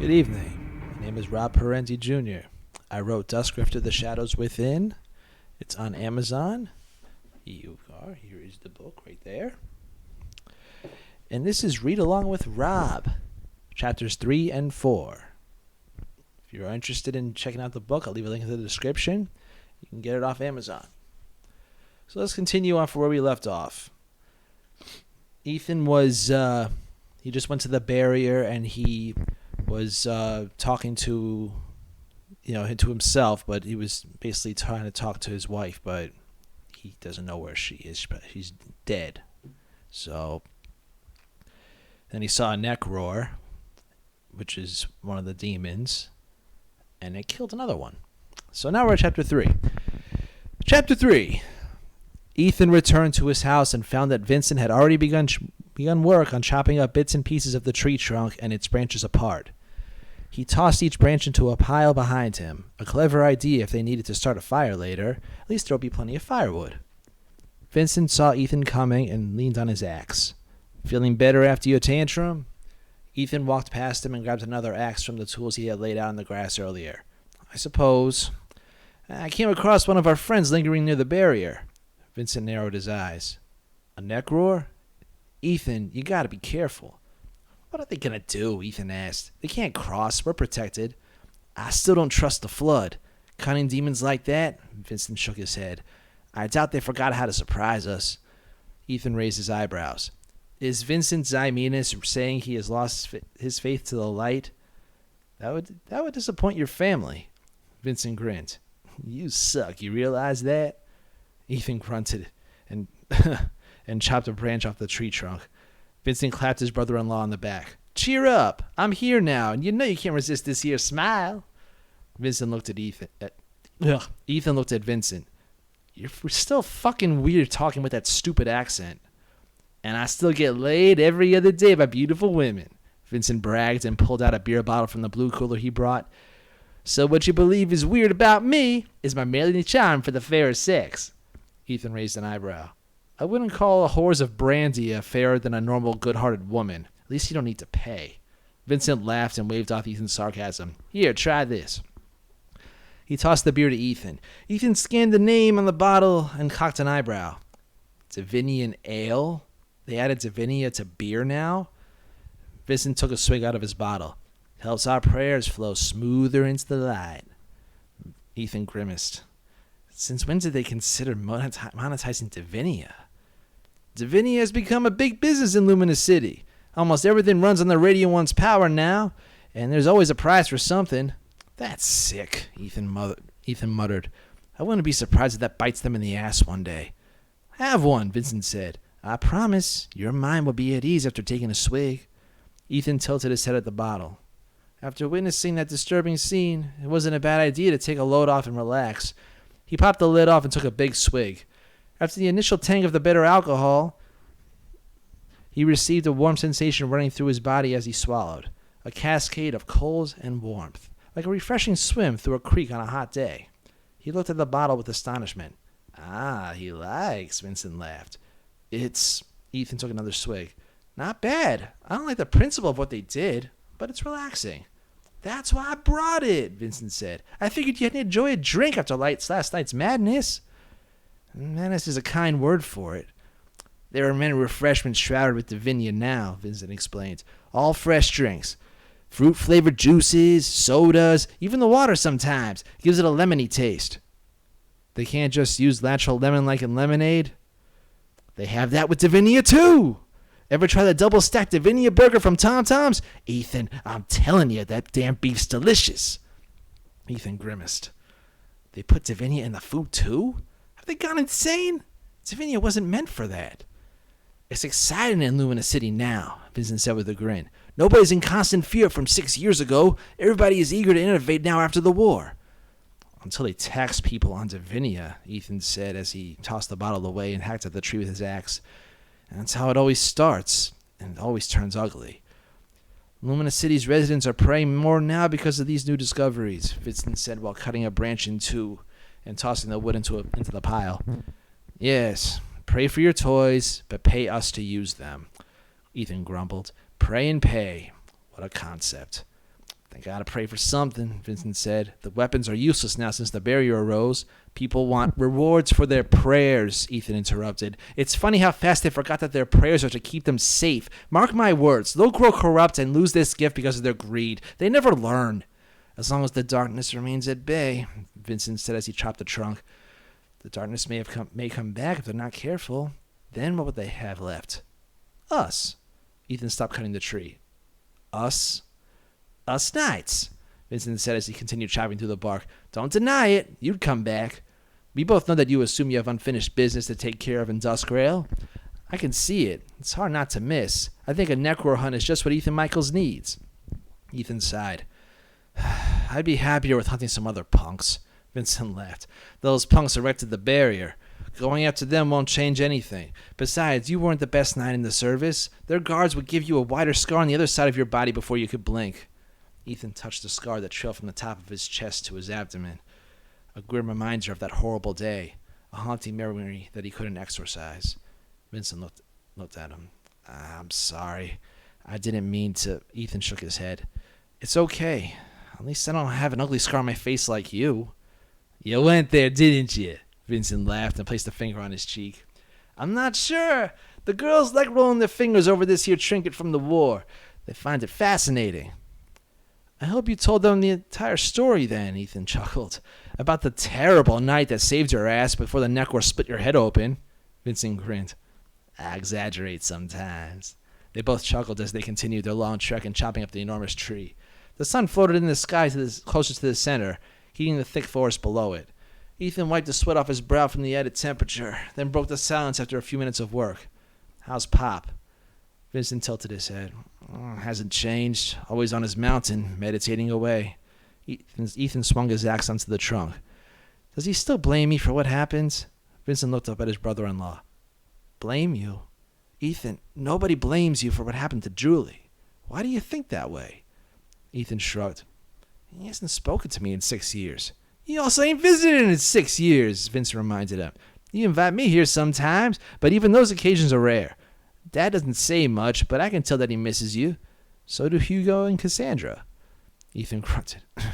Good evening. My name is Rob Parenti Jr. I wrote Duskrifter, The Shadows Within. It's on Amazon. Here is the book right there. And this is Read Along with Rob, chapters 3 and 4. If you're interested in checking out the book, I'll leave a link in the description. You can get it off Amazon. So let's continue on from where we left off. Ethan was, he just went to the barrier and he was talking to himself, but he was basically trying to talk to his wife, but he doesn't know where she is. She's dead. So then he saw a neck roar, which is one of the demons, and it killed another one. So now we're at chapter 3. Chapter 3. Ethan returned to his house and found that Vincent had already begun work on chopping up bits and pieces of the tree trunk and its branches apart. He tossed each branch into a pile behind him. A clever idea if they needed to start a fire later. At least there would be plenty of firewood. Vincent saw Ethan coming and leaned on his axe. Feeling better after your tantrum? Ethan walked past him and grabbed another axe from the tools he had laid out in the grass earlier. I suppose. I came across one of our friends lingering near the barrier. Vincent narrowed his eyes. A neck roar? Ethan, you gotta be careful. What are they gonna do? Ethan asked. They can't cross. We're protected. I still don't trust the flood. Cunning demons like that? Vincent shook his head. I doubt they forgot how to surprise us. Ethan raised his eyebrows. Is Vincent Zymenis saying he has lost his faith to the light? That would disappoint your family. Vincent grinned. You suck. You realize that? Ethan grunted and and chopped a branch off the tree trunk. Vincent clapped his brother-in-law on the back. Cheer up. I'm here now, and you know you can't resist this here smile. Vincent looked at Ethan. Ethan looked at Vincent. You're still fucking weird talking with that stupid accent. And I still get laid every other day by beautiful women. Vincent bragged and pulled out a beer bottle from the blue cooler he brought. So what you believe is weird about me is my manly charm for the fairer sex. Ethan raised an eyebrow. I wouldn't call a whores of brandy fairer than a normal good-hearted woman. At least you don't need to pay. Vincent laughed and waved off Ethan's sarcasm. Here, try this. He tossed the beer to Ethan. Ethan scanned the name on the bottle and cocked an eyebrow. Divinian Ale? They added Divinia to beer now? Vincent took a swig out of his bottle. Helps our prayers flow smoother into the light. Ethan grimaced. Since when did they consider monetizing Divinia? Divinia has become a big business in Luminous City. Almost everything runs on the Radio 1's power now, and there's always a prize for something. That's sick, Ethan muttered. I wouldn't be surprised if that bites them in the ass one day. Have one, Vincent said. I promise your mind will be at ease after taking a swig. Ethan tilted his head at the bottle. After witnessing that disturbing scene, it wasn't a bad idea to take a load off and relax. He popped the lid off and took a big swig. After the initial tang of the bitter alcohol, he received a warm sensation running through his body as he swallowed. A cascade of cold and warmth, like a refreshing swim through a creek on a hot day. He looked at the bottle with astonishment. Ah, he likes, Vincent laughed. Ethan took another swig. Not bad. I don't like the principle of what they did, but it's relaxing. That's why I brought it, Vincent said. I figured you'd enjoy a drink after last night's madness. Madness is a kind word for it. There are many refreshments shrouded with Divinia now, Vincent explained. All fresh drinks. Fruit-flavored juices, sodas, even the water sometimes. Gives it a lemony taste. They can't just use natural lemon like in lemonade? They have that with Divinia too! Ever try the double-stacked Divinia burger from Tom Tom's? Ethan, I'm telling you, that damn beef's delicious. Ethan grimaced. They put Divinia in the food too? Have they gone insane? Divinia wasn't meant for that. It's exciting in Luminous City now, Vincent said with a grin. Nobody's in constant fear from 6 years ago. Everybody is eager to innovate now after the war. Until they tax people on Divinia, Ethan said as he tossed the bottle away and hacked at the tree with his axe. And that's how it always starts, and it always turns ugly. Luminous City's residents are praying more now because of these new discoveries, Vincent said while cutting a branch in two and tossing the wood into the pile. Yes, pray for your toys, but pay us to use them, Ethan grumbled. Pray and pay. What a concept. gotta pray for something, Vincent said. The weapons are useless now since the barrier arose. People want rewards for their prayers, Ethan interrupted. It's funny how fast they forgot that their prayers are to keep them safe. Mark my words, they'll grow corrupt and lose this gift because of their greed. They never learn. As long as the darkness remains at bay, Vincent said as he chopped the trunk. The darkness may come back if they're not careful. Then what would they have left? Us. Ethan stopped cutting the tree. Us? Us knights, Vincent said as he continued chopping through the bark. Don't deny it. You'd come back. We both know that you assume you have unfinished business to take care of in Duskrail. I can see it. It's hard not to miss. I think a Necro hunt is just what Ethan Michaels needs. Ethan sighed. I'd be happier with hunting some other punks. Vincent laughed. Those punks erected the barrier. Going after them won't change anything. Besides, you weren't the best knight in the service. Their guards would give you a wider scar on the other side of your body before you could blink. Ethan touched the scar that trailed from the top of his chest to his abdomen. A grim reminder of that horrible day. A haunting memory that he couldn't exorcise. Vincent looked at him. I'm sorry. I didn't mean to. Ethan shook his head. It's okay. At least I don't have an ugly scar on my face like you. You went there, didn't you? Vincent laughed and placed a finger on his cheek. I'm not sure. The girls like rolling their fingers over this here trinket from the war. They find it fascinating. I hope you told them the entire story then, Ethan chuckled. About the terrible night that saved your ass before the Necro split your head open. Vincent grinned. I exaggerate sometimes. They both chuckled as they continued their long trek and chopping up the enormous tree. The sun floated in the sky closer to the center, heating the thick forest below it. Ethan wiped the sweat off his brow from the added temperature, then broke the silence after a few minutes of work. How's Pop? Vincent tilted his head. Hasn't changed. Always on his mountain, meditating away. Ethan swung his axe onto the trunk. Does he still blame me for what happened? Vincent looked up at his brother-in-law. Blame you? Ethan, nobody blames you for what happened to Julie. Why do you think that way? Ethan shrugged. He hasn't spoken to me in 6 years. He also ain't visited in 6 years, Vincent reminded him. You invite me here sometimes, but even those occasions are rare. Dad doesn't say much, but I can tell that he misses you. So do Hugo and Cassandra. Ethan grunted. Are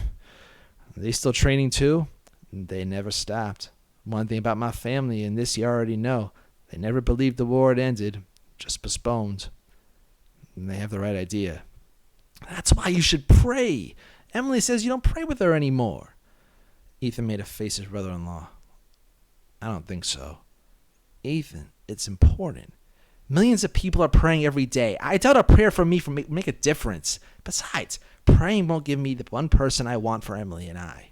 they still training too? They never stopped. One thing about my family, and this you already know, they never believed the war had ended, just postponed. And they have the right idea. That's why you should pray. Emily says you don't pray with her anymore. Ethan made a face at his brother-in-law. I don't think so. Ethan, it's important. Millions of people are praying every day. I doubt a prayer from me make a difference. Besides, praying won't give me the one person I want for Emily and I.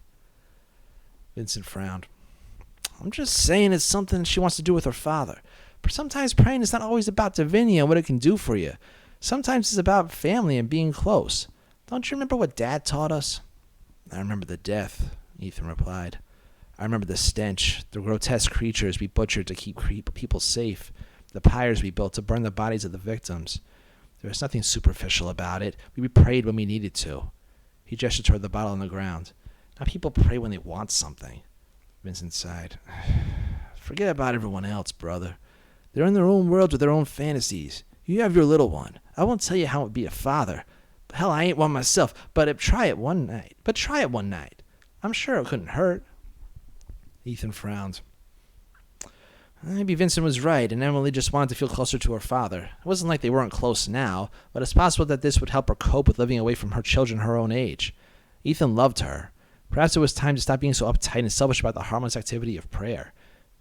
Vincent frowned. I'm just saying it's something she wants to do with her father. But sometimes praying is not always about divinity and what it can do for you. Sometimes it's about family and being close. Don't you remember what Dad taught us? I remember the death, Ethan replied. I remember the stench, the grotesque creatures we butchered to keep people safe, the pyres we built to burn the bodies of the victims. There was nothing superficial about it. We prayed when we needed to. He gestured toward the bottle on the ground. Now people pray when they want something. Vincent sighed. Forget about everyone else, brother. They're in their own world with their own fantasies. You have your little one. I won't tell you how it would be a father. Hell, I ain't one myself, but try it one night. I'm sure it couldn't hurt. Ethan frowned. Maybe Vincent was right, and Emily just wanted to feel closer to her father. It wasn't like they weren't close now, but it's possible that this would help her cope with living away from her children her own age. Ethan loved her. Perhaps it was time to stop being so uptight and selfish about the harmless activity of prayer.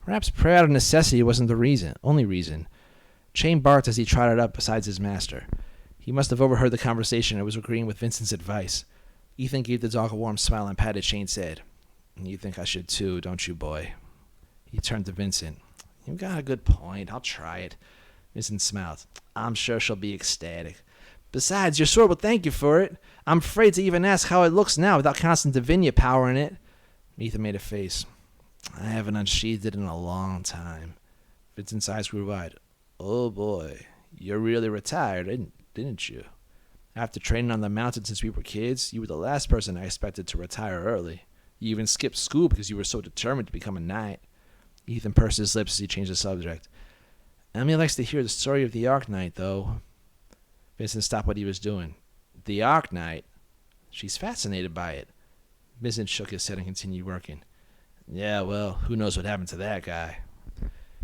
Perhaps prayer out of necessity wasn't the only reason. Chain barked as he trotted up beside his master. He must have overheard the conversation and was agreeing with Vincent's advice. Ethan gave the dog a warm smile and patted Chain's head. You think I should too, don't you, boy? He turned to Vincent. You've got a good point. I'll try it. Vincent smiled. I'm sure she'll be ecstatic. Besides, your sword will thank you for it. I'm afraid to even ask how it looks now without constant divinia power in it. Ethan made a face. I haven't unsheathed it in a long time. Vincent's eyes grew wide. Oh boy, you're really retired, didn't you? After training on the mountain since we were kids, you were the last person I expected to retire early. You even skipped school because you were so determined to become a knight. Ethan pursed his lips as he changed the subject. Emily likes to hear the story of the Ark Knight, though. Vincent stopped what he was doing. The Ark Knight? She's fascinated by it. Vincent shook his head and continued working. Yeah, well, who knows what happened to that guy?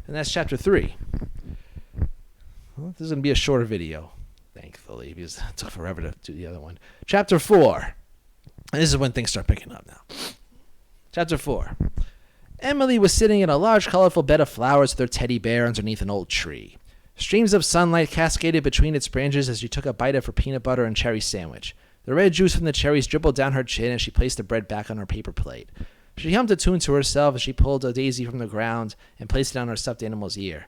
And that's chapter 3. Well, this is going to be a shorter video, thankfully, because it took forever to do the other one. Chapter 4. And this is when things start picking up now. Chapter 4. Emily was sitting in a large, colorful bed of flowers with her teddy bear underneath an old tree. Streams of sunlight cascaded between its branches as she took a bite of her peanut butter and cherry sandwich. The red juice from the cherries dribbled down her chin as she placed the bread back on her paper plate. She hummed a tune to herself as she pulled a daisy from the ground and placed it on her stuffed animal's ear.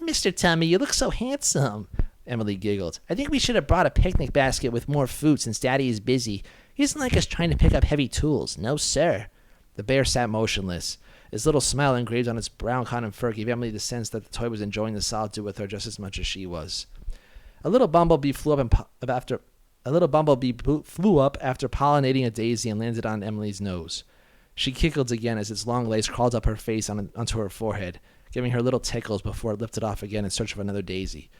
Mr. Tummy, you look so handsome, Emily giggled. I think we should have brought a picnic basket with more food since Daddy is busy. He doesn't like us trying to pick up heavy tools. No, sir. The bear sat motionless. His little smile engraved on its brown cotton fur gave Emily the sense that the toy was enjoying the solitude with her just as much as she was. A little bumblebee flew up after pollinating a daisy and landed on Emily's nose. She giggled again as its long legs crawled up her face onto her forehead, giving her little tickles before it lifted off again in search of another daisy.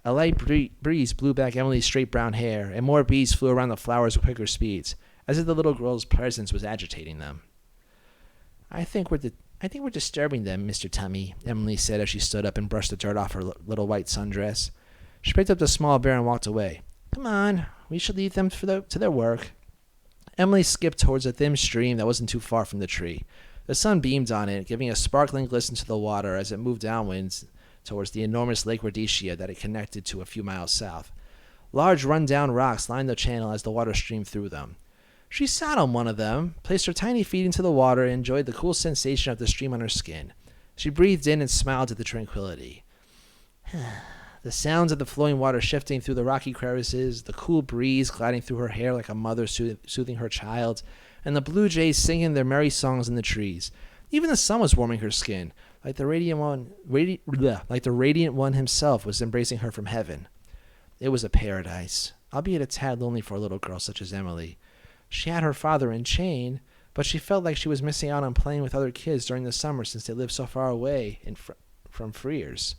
A light breeze blew back Emily's straight brown hair, and more bees flew around the flowers with quicker speeds, as if the little girl's presence was agitating them. I think we're disturbing them, Mr. Tummy, Emily said as she stood up and brushed the dirt off her little white sundress. She picked up the small bear and walked away. Come on, we should leave them to their work. Emily skipped towards a thin stream that wasn't too far from the tree. The sun beamed on it, giving a sparkling glisten to the water as it moved downwind towards the enormous Lake Rhodesia that it connected to a few miles south. Large run-down rocks lined the channel as the water streamed through them. She sat on one of them, placed her tiny feet into the water, and enjoyed the cool sensation of the stream on her skin. She breathed in and smiled at the tranquility. The sounds of the flowing water shifting through the rocky crevices, the cool breeze gliding through her hair like a mother soothing her child, and the blue jays singing their merry songs in the trees. Even the sun was warming her skin, like the radiant one himself was embracing her from heaven. It was a paradise, albeit a tad lonely for a little girl such as Emily. She had her father in chain, but she felt like she was missing out on playing with other kids during the summer since they lived so far away from Freers.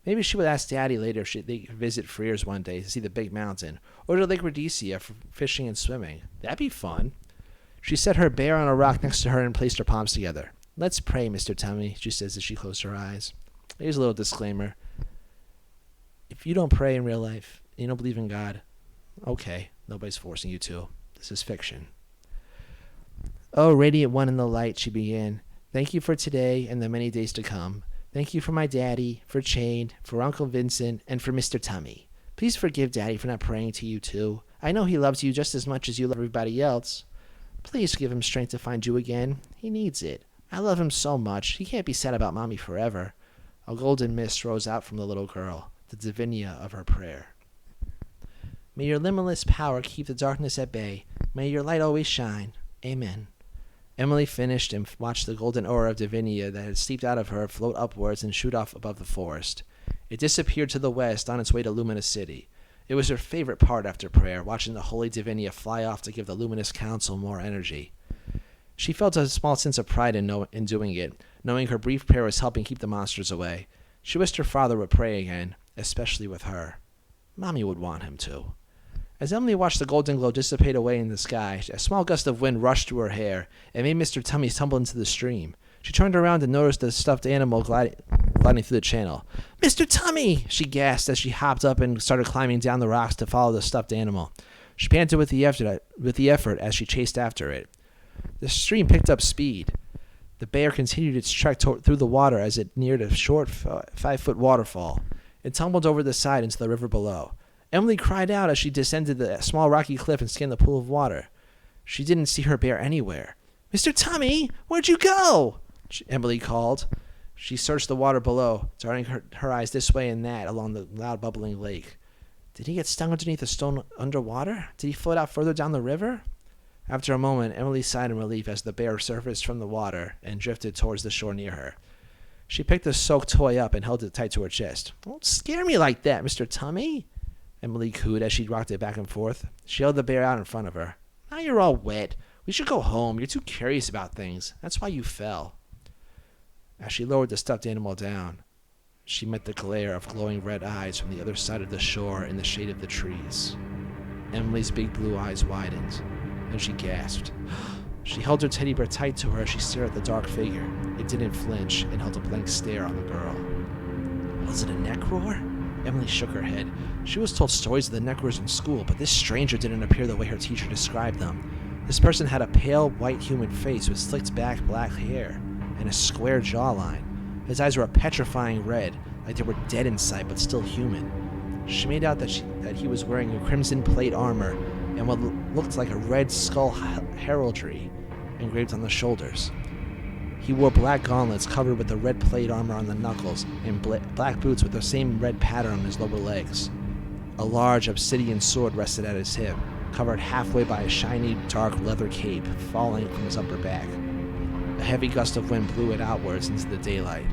Maybe she would ask Daddy later if they could visit Freers one day to see the big mountain, or to Lake Rhodesia for fishing and swimming. That'd be fun. She set her bear on a rock next to her and placed her palms together. Let's pray, Mr. Tummy, she says as she closed her eyes. Here's a little disclaimer. If you don't pray in real life, you don't believe in God, okay, nobody's forcing you to. This is fiction. Oh, radiant one in the light, she began. Thank you for today and the many days to come. Thank you for my daddy, for Chain, for Uncle Vincent, and for Mr. Tummy. Please forgive Daddy for not praying to you too. I know he loves you just as much as you love everybody else. Please give him strength to find you again. He needs it. I love him so much. He can't be sad about Mommy forever. A golden mist rose out from the little girl, the divinia of her prayer. May your limitless power keep the darkness at bay. May your light always shine. Amen. Emily finished and watched the golden aura of divinia that had seeped out of her float upwards and shoot off above the forest. It disappeared to the west on its way to Luminous City. It was her favorite part after prayer, watching the holy divinia fly off to give the luminous council more energy. She felt a small sense of pride in doing it, knowing her brief prayer was helping keep the monsters away. She wished her father would pray again, especially with her. Mommy would want him to. As Emily watched the golden glow dissipate away in the sky, a small gust of wind rushed through her hair and made Mr. Tummy tumble into the stream. She turned around and noticed the stuffed animal gliding through the channel. Mr. Tummy! She gasped as she hopped up and started climbing down the rocks to follow the stuffed animal. She panted with the effort as she chased after it. The stream picked up speed. The bear continued its trek through the water as it neared a short 5-foot waterfall. It tumbled over the side into the river below. Emily cried out as she descended the small rocky cliff and scanned the pool of water. She didn't see her bear anywhere. Mr. Tummy, where'd you go? Emily called. She searched the water below, darting her eyes this way and that along the loud bubbling lake. Did he get stung underneath a stone underwater? Did he float out further down the river? After a moment, Emily sighed in relief as the bear surfaced from the water and drifted towards the shore near her. She picked the soaked toy up and held it tight to her chest. Don't scare me like that, Mr. Tummy, Emily cooed as she rocked it back and forth. She held the bear out in front of her. Now you're all wet. We should go home. You're too curious about things. That's why you fell. As she lowered the stuffed animal down, she met the glare of glowing red eyes from the other side of the shore in the shade of the trees. Emily's big blue eyes widened. Then she gasped. She held her teddy bear tight to her as she stared at the dark figure. It didn't flinch and held a blank stare on the girl. Was it a neck roar? Emily shook her head. She was told stories of the neck roars in school, but this stranger didn't appear the way her teacher described them. This person had a pale, white human face with slicked back black hair and a square jawline. His eyes were a petrifying red, like they were dead inside but still human. She made out that he was wearing a crimson plate armor and what looked like a red skull heraldry engraved on the shoulders. He wore black gauntlets covered with the red plate armor on the knuckles and black boots with the same red pattern on his lower legs. A large obsidian sword rested at his hip, covered halfway by a shiny dark leather cape falling from his upper back. A heavy gust of wind blew it outwards into the daylight.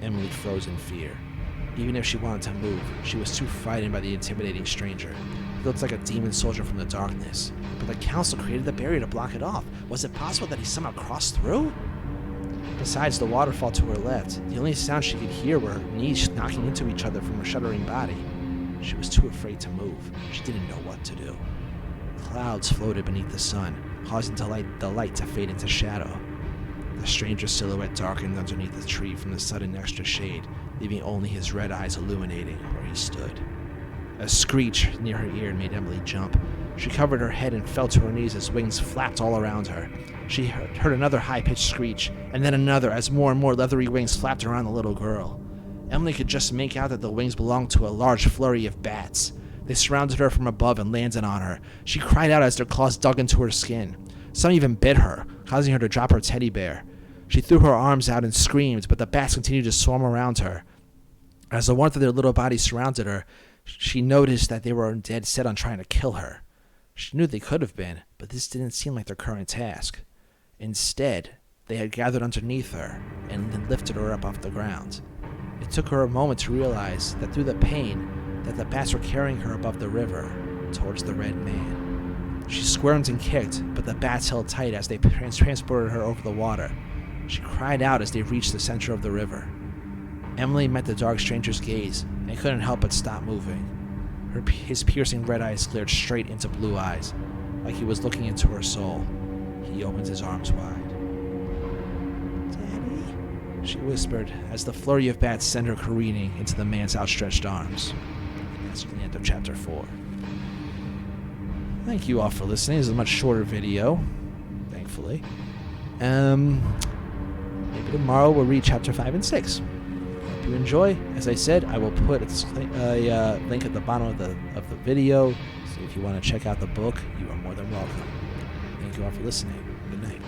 Emily froze in fear. Even if she wanted to move, she was too frightened by the intimidating stranger. He looked like a demon soldier from the darkness, but the council created the barrier to block it off. Was it possible that he somehow crossed through? Besides the waterfall to her left, the only sound she could hear were her knees knocking into each other from her shuddering body. She was too afraid to move. She didn't know what to do. Clouds floated beneath the sun, causing the light to fade into shadow. The stranger's silhouette darkened underneath the tree from the sudden extra shade, leaving only his red eyes illuminating where he stood. A screech near her ear made Emily jump. She covered her head and fell to her knees as wings flapped all around her. She heard another high-pitched screech, and then another as more and more leathery wings flapped around the little girl. Emily could just make out that the wings belonged to a large flurry of bats. They surrounded her from above and landed on her. She cried out as their claws dug into her skin. Some even bit her, causing her to drop her teddy bear. She threw her arms out and screamed, but the bats continued to swarm around her. As the warmth of their little bodies surrounded her, she noticed that they were dead set on trying to kill her. She knew they could have been, but this didn't seem like their current task. Instead, they had gathered underneath her and then lifted her up off the ground. It took her a moment to realize that through the pain, that the bats were carrying her above the river towards the red man. She squirmed and kicked, but the bats held tight as they transported her over the water. She cried out as they reached the center of the river. Emily met the dark stranger's gaze and couldn't help but stop moving. His piercing red eyes glared straight into blue eyes, like he was looking into her soul. He opened his arms wide. "Daddy," she whispered as the flurry of bats sent her careening into the man's outstretched arms. And that's the end of chapter 4. Thank you all for listening. This is a much shorter video, thankfully. Maybe tomorrow we'll read chapter 5 and 6. Hope you enjoy. As I said, I will put a link at the bottom of the video. So if you want to check out the book, you are more than welcome. Thank you all for listening. Good night.